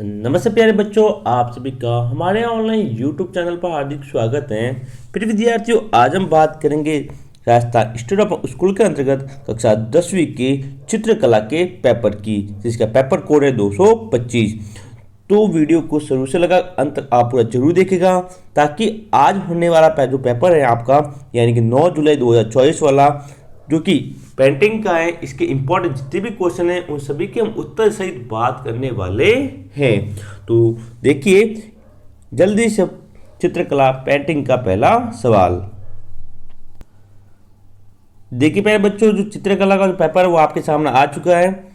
नमस्ते प्यारे बच्चों, आप सभी का हमारे ऑनलाइन यूट्यूब चैनल पर हार्दिक स्वागत है। प्रिय विद्यार्थियों, आज हम बात करेंगे राजस्थान स्टेट ऑफ स्कूल के अंतर्गत कक्षा 10वीं के चित्रकला के पेपर की, जिसका पेपर कोड है 225। तो वीडियो को शुरू से लगा अंत तक आप पूरा जरूर देखेगा, ताकि आज होने वाला जो पेपर है आपका, यानी कि 9 जुलाई 2024 वाला, जो कि पेंटिंग का है, इसके इंपॉर्टेंट जितने भी क्वेश्चन हैं उन सभी के हम उत्तर सहित बात करने वाले हैं। तो देखिए जल्दी से चित्रकला पेंटिंग का पहला सवाल। देखिए पहले बच्चों, जो चित्रकला का जो पेपर है वो आपके सामने आ चुका है।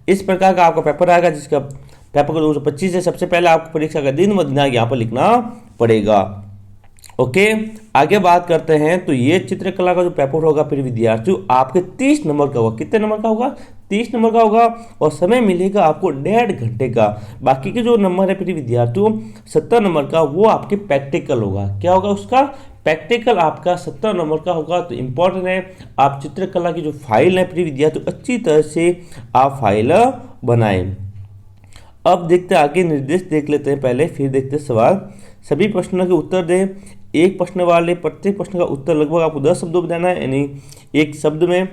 इस प्रकार का आपका पेपर आएगा, जिसका पेपर को 225 है। सबसे पहले आपको परीक्षा का दिन व दिनांक यहाँ पर लिखना पड़ेगा। ओके, आगे बात करते हैं। तो ये चित्रकला का जो पेपर होगा फिर विद्यार्थियों आपके 30 नंबर का होगा। कितने नंबर का होगा? 30 नंबर का होगा, और समय मिलेगा आपको 1.5 घंटे का। बाकी के जो नंबर है फिर विद्यार्थियों 70 नंबर का, वो आपके प्रैक्टिकल होगा। क्या होगा उसका? प्रैक्टिकल आपका 70 नंबर का होगा। तो इंपॉर्टेंट है, आप चित्रकला की जो फाइल है फिर विद्यार्थियों अच्छी तरह से आप फाइल बनाएं। अब देखते हैं आगे, निर्देश देख लेते हैं पहले, फिर देखते हैं सवाल। सभी प्रश्नों के उत्तर दें। एक प्रश्न वाले प्रत्येक प्रश्न का उत्तर लगभग आपको 10 शब्दों में देना है, यानी एक शब्द में।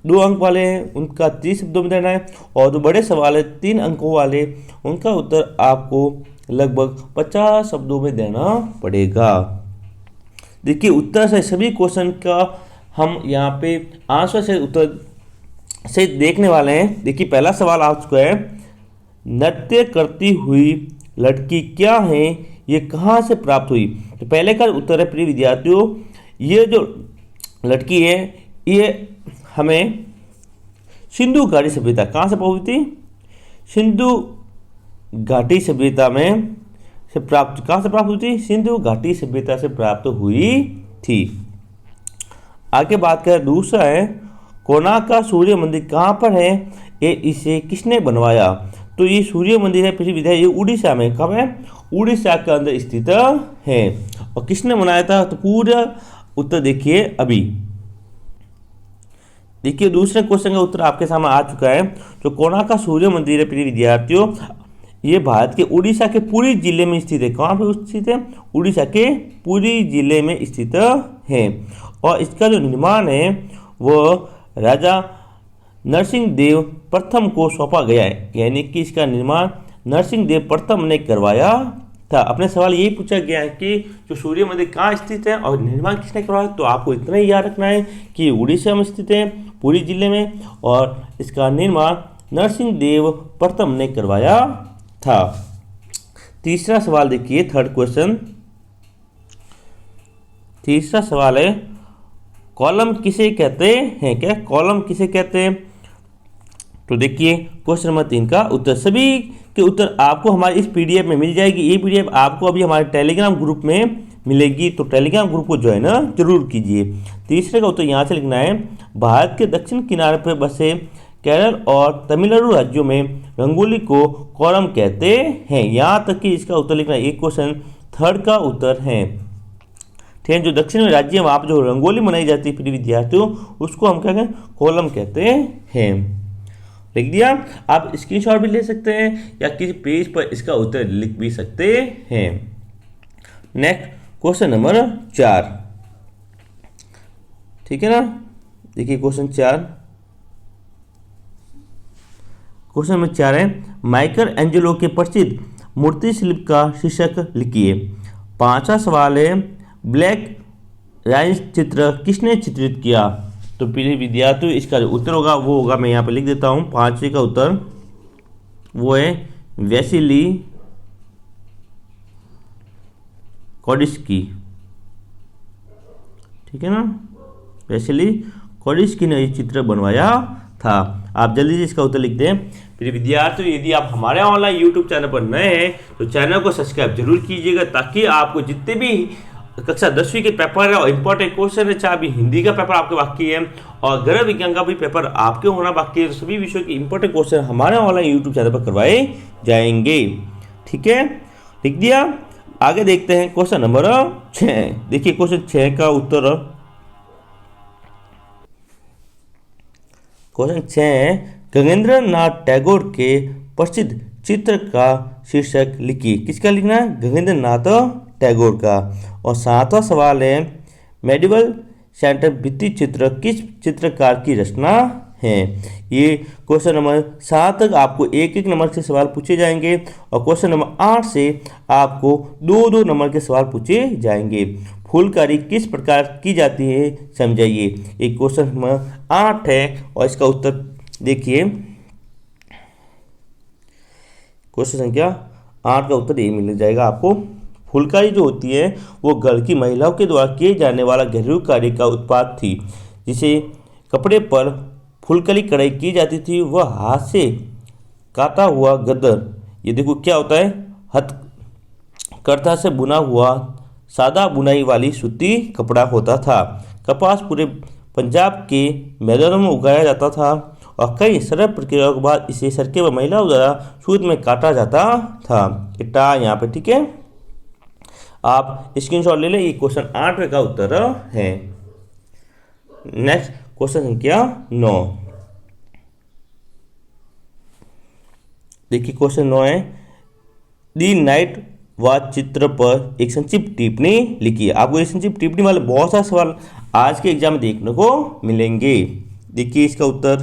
2 अंक वाले हैं उनका 30 शब्दों में देना है, और जो बड़े सवाल है 3 अंकों वाले, उनका उत्तर आपको लगभग 50 शब्दों में देना पड़ेगा। देखिए उत्तर से सभी क्वेश्चन का हम यहाँ पे आंसर से उत्तर से देखने वाले हैं। देखिए पहला सवाल आ चुका है, नृत्य करती हुई लड़की क्या है, ये कहाँ से प्राप्त हुई? तो पहले का उत्तर है प्रिय विद्यार्थियों, ये जो लड़की है ये हमें सिंधु घाटी सभ्यता, कहाँ से प्राप्त हुई थी? सिंधु घाटी सभ्यता में से प्राप्त, कहाँ से प्राप्त हुई थी? सिंधु घाटी सभ्यता से प्राप्त हुई थी। आगे बात करें, दूसरा है कोणार्क का सूर्य मंदिर कहाँ पर है, ये इसे किसने बनवाया? तो ये सूर्य मंदिर है पृथ्वी विद्या, ये उड़ीसा में, कब है? उड़ीसा के अंदर स्थित है। और किसने बनाया था? तो पूरा उत्तर देखिए अभी। देखिए दूसरे क्वेश्चन का उत्तर आपके सामने आ चुका है। जो कोणार्क का सूर्य मंदिर है प्रिय विद्यार्थियों, ये भारत के उड़ीसा के पुरी जिले में स्थित है। कहाँ पे स्थित है? उड़ीसा के पुरी जिले में स्थित है। और इसका जो निर्माण है वो राजा नरसिंह देव प्रथम को सौंपा गया है, यानी कि इसका निर्माण नरसिंह देव प्रथम ने करवाया था। अपने सवाल यही पूछा गया है कि जो सूर्य मंदिर कहाँ स्थित है और निर्माण किसने करवाया। तो आपको इतना ही याद रखना है कि उड़ीसा में स्थित है, पुरी जिले में, और इसका निर्माण नरसिंह देव प्रथम ने करवाया था। तीसरा सवाल देखिए, थर्ड क्वेश्चन। तीसरा सवाल है, कॉलम किसे कहते हैं? क्या कॉलम किसे कहते हैं? तो देखिए क्वेश्चन नंबर 3 का उत्तर, सभी के उत्तर आपको हमारे इस पीडीएफ में मिल जाएगी। ये पीडीएफ आपको अभी हमारे टेलीग्राम ग्रुप में मिलेगी, तो टेलीग्राम ग्रुप को ज्वाइन जरूर कीजिए। तीसरे का उत्तर यहाँ से लिखना है, भारत के दक्षिण किनारे पर बसे केरल और तमिलनाडु राज्यों में रंगोली को कॉलम कहते हैं। यहाँ तक कि इसका उत्तर लिखना है। एक क्वेश्चन थर्ड का उत्तर है। ठीक है, जो दक्षिण में राज्य है वहाँ पर जो रंगोली बनाई जाती है प्रिय विद्यार्थियों, उसको हम क्या कहें? कॉलम कहते हैं। लिख दिया। आप स्क्रीनशॉट भी ले सकते हैं या किसी पेज पर इसका उत्तर लिख भी सकते हैं। नेक्स्ट क्वेश्चन नंबर 4, ठीक है ना। देखिए क्वेश्चन 4, क्वेश्चन नंबर 4 है, माइकल एंजेलो के प्रसिद्ध मूर्ति शिल्प का शीर्षक लिखिए। 5वां सवाल है, ब्लैक राइन्स चित्र किसने चित्रित किया? तो प्रिय विद्यार्थियों इसका जो उत्तर होगा वो होगा, मैं यहाँ पे लिख देता हूँ। 5वें का उत्तर वो है वैसिली कोडिस्की, ठीक है ना। वैसिली कोडिस्की ने ये चित्र बनवाया था। आप जल्दी से इसका उत्तर लिख दें। प्रिय विद्यार्थियों, यदि आप हमारे ऑनलाइन यूट्यूब चैनल पर नए हैं तो चैनल को सब्सक्राइब जरूर कीजिएगा, ताकि आपको जितने भी कक्षा 10वीं के पेपर है और इंपॉर्टेंट क्वेश्चन है, चाहे अभी हिंदी का पेपर आपके बाकी है और गृह विज्ञान का भी पेपर आपके होना बाकी है, तो सभी विषयों के इंपॉर्टेंट क्वेश्चन हमारे ऑनलाइन यूट्यूब चैनल पर करवाए जाएंगे। ठीक है, लिख दिया। आगे देखते हैं क्वेश्चन नंबर 6। देखिए क्वेश्चन 6 का उत्तर, क्वेश्चन 6 है, गगनेंद्र नाथ टैगोर के प्रसिद्ध चित्र का शीर्षक लिखिए। किसका लिखना है? गगनेंद्र नाथ टैगोर का। और 7वां सवाल है, मेडिवल सेंटर भित्ति चित्र किस चित्रकार की रचना है? ये क्वेश्चन नंबर 7 तक आपको एक एक नंबर के सवाल पूछे जाएंगे और क्वेश्चन नंबर 8 से आपको 2-2 नंबर के सवाल पूछे जाएंगे। फुलकारी किस प्रकार की जाती है समझाइए। एक क्वेश्चन नंबर 8 है और इसका उत्तर देखिए। क्वेश्चन संख्या 8 का उत्तर ये मिल जाएगा आपको। फुलकारी जो होती है वो घर की महिलाओं के द्वारा किए जाने वाला घरेलू कार्य का उत्पाद थी, जिसे कपड़े पर फुलकारी कढ़ाई की जाती थी। वह हाथ से काटा हुआ गद्दर, ये देखो क्या होता है, हथकरघा से बुना हुआ सादा बुनाई वाली सूती कपड़ा होता था। कपास पूरे पंजाब के मैदानों में उगाया जाता था और कई सरल प्रक्रियाओं के बाद इसे सरके व महिलाओं द्वारा सूत में काटा जाता था। इटा यहाँ पे, ठीक है, आप स्क्रीनशॉट ले लें। ये क्वेश्चन 8 का उत्तर है। नेक्स्ट क्वेश्चन संख्या 9। देखिए क्वेश्चन 9 है, दी नाइट वॉच चित्र पर एक संक्षिप्त टिप्पणी लिखिए। आपको एक संक्षिप्त टिप्पणी वाले बहुत सारे सवाल आज के एग्जाम में देखने को मिलेंगे। देखिए इसका उत्तर,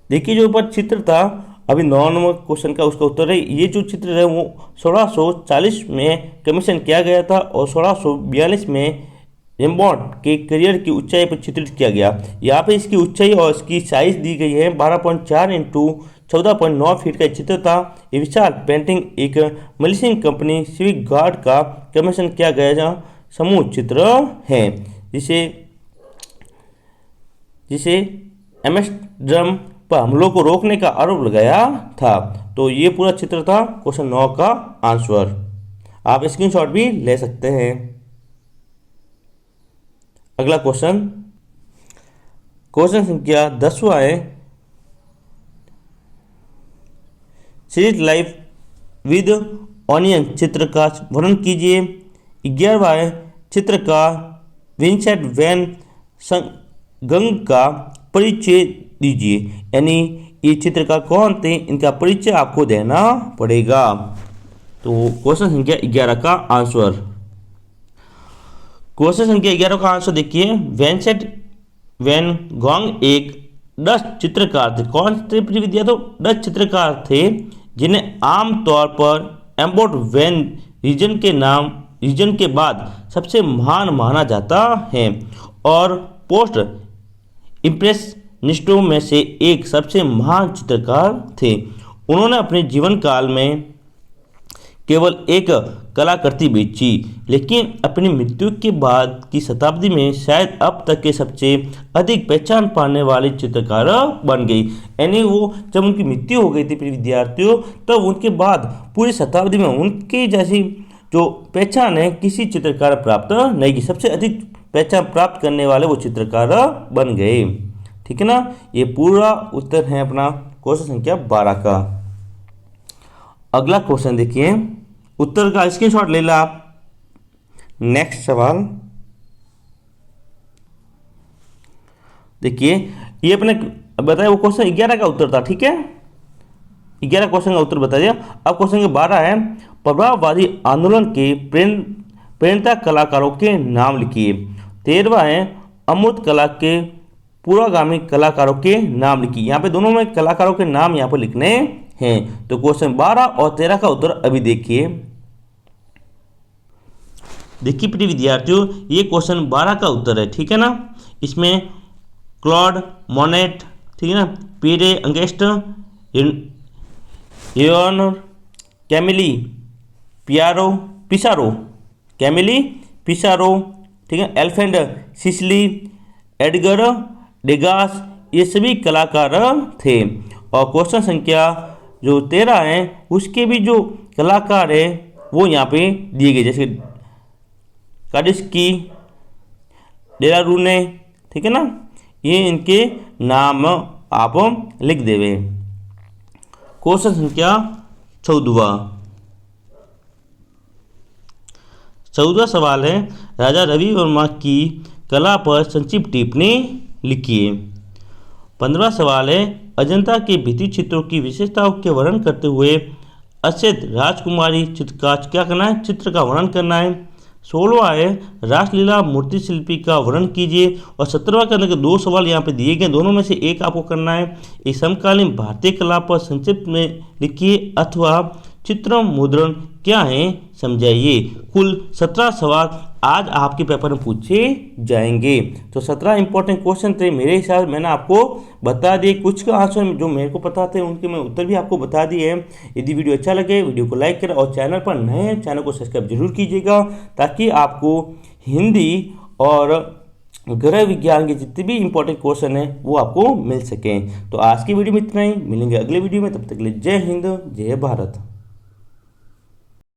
देखिए जो ऊपर चित्र था अभी 9 नंबर क्वेश्चन का, उसका उत्तर है ये जो चित्र है वो 1640 में कमीशन किया गया था और 1642 में रेम्बॉन्ड के करियर की ऊंचाई पर चित्रित किया गया। यहाँ पे इसकी ऊंचाई और इसकी साइज दी गई है 12.4 इंटू 14.9 फीट का चित्र था। ये विशाल पेंटिंग एक मलिसिंग कंपनी सिविक गार्ड का कमीशन किया गया समूह चित्र है, जिसे एम्स्टर्डम पर हमलों को रोकने का आरोप लगाया था। तो ये पूरा चित्र था क्वेश्चन 9 का आंसर। आप स्क्रीनशॉट भी ले सकते हैं। अगला क्वेश्चन, क्वेश्चन संख्या 10वां है, सीरीज लाइफ विद ऑनियन चित्र का वर्णन कीजिए। 11वां है, चित्रकार विंसेंट वैन गंग का परिचय दीजिए। यानी ये चित्रकार कौन थे, इनका परिचय आपको देना पड़ेगा। तो क्वेश्चन संख्या 11 का आंसर, क्वेश्चन संख्या 11 का आंसर देखिए। विंसेंट वैन गॉग एक डच चित्रकार थे। कौन थे विद्यार्थी? डच चित्रकार थे जिन्हें आमतौर पर एम्बोट वैन रीजन के बाद सबसे महान माना जाता है और पोस्ट इम्प्रेशनिस्टों में से एक सबसे महान चित्रकार थे। उन्होंने अपने जीवन काल में केवल एक कलाकृति बेची, लेकिन अपनी मृत्यु के बाद की शताब्दी में शायद अब तक के सबसे अधिक पहचान पाने वाले चित्रकार बन गई। यानी वो जब उनकी मृत्यु हो गई थी विद्यार्थियों, तब उनके बाद पूरी शताब्दी में उनकी जैसी जो पहचान है किसी चित्रकार प्राप्त नहीं की। सबसे अधिक पहचान प्राप्त करने वाले वो चित्रकार बन गए। ठीक है ना, ये पूरा उत्तर है अपना क्वेश्चन संख्या 12 का। अगला क्वेश्चन देखिए, उत्तर का स्क्रीनशॉट ले ला आप। नेक्स्ट सवाल देखिए, ये अपने बताया वो क्वेश्चन 11 का उत्तर था। ठीक है, 11 क्वेश्चन का उत्तर बता दिया। अब क्वेश्चन के 12 है, प्रभाववादी आंदोलन के प्रेरणा कलाकारों के नाम लिखिए। 13वां है, अमूर्त कला के पूर्वगामी कलाकारों के नाम लिखिए। यहाँ पे दोनों में कलाकारों के नाम यहाँ पर लिखने हैं। तो क्वेश्चन 12 और 13 का उत्तर अभी देखिए। देखिए प्रिय विद्यार्थियों, ये क्वेश्चन 12 का उत्तर है। ठीक है ना, इसमें क्लॉड मोनेट, ठीक है ना, पीरे अंगेस्ट, कैमिली पिसारो, ठीक है, एल्फ्रेड सिसली, एडगर डेगास, ये सभी कलाकार थे। और क्वेश्चन संख्या जो 13 है उसके भी जो कलाकार है वो यहाँ पे दिए गए, जैसे काडिस्की, डेलारूने, ठीक है ना, ये इनके नाम आप लिख देवे। क्वेश्चन संख्या 14वां सवाल है, राजा रवि वर्मा की कला पर संक्षिप्त टिप्पणी लिखिए। 15वां सवाल है, अजंता के भित्ति चित्रों की विशेषताओं के वर्णन करते हुए अक्षत राजकुमारी चित्र का वर्णन करना है। 16वां है रासलीला मूर्ति शिल्पी का वर्णन कीजिए। और 17वां करने के 2 सवाल यहाँ पे दिए गए, दोनों में से एक आपको करना है। एक समकालीन भारतीय कला पर संक्षिप्त में लिखिए अथवा चित्र मुद्रण क्या है समझाइए। कुल 17 सवाल आज आपके पेपर में पूछे जाएंगे। तो 17 इंपॉर्टेंट क्वेश्चन थे मेरे हिसाब से, मैंने आपको बता दिए। कुछ का आंसर जो मेरे को पता थे उनके मैं उत्तर भी आपको बता दिए हैं। यदि वीडियो अच्छा लगे वीडियो को लाइक करें और चैनल पर नए हैं चैनल को सब्सक्राइब जरूर कीजिएगा, ताकि आपको हिंदी और गृह विज्ञान के जितने भी इंपॉर्टेंट क्वेश्चन हैं वो आपको मिल सकें। तो आज की वीडियो में इतना ही, मिलेंगे अगले वीडियो में, तब तक के लिए जय हिंद जय भारत।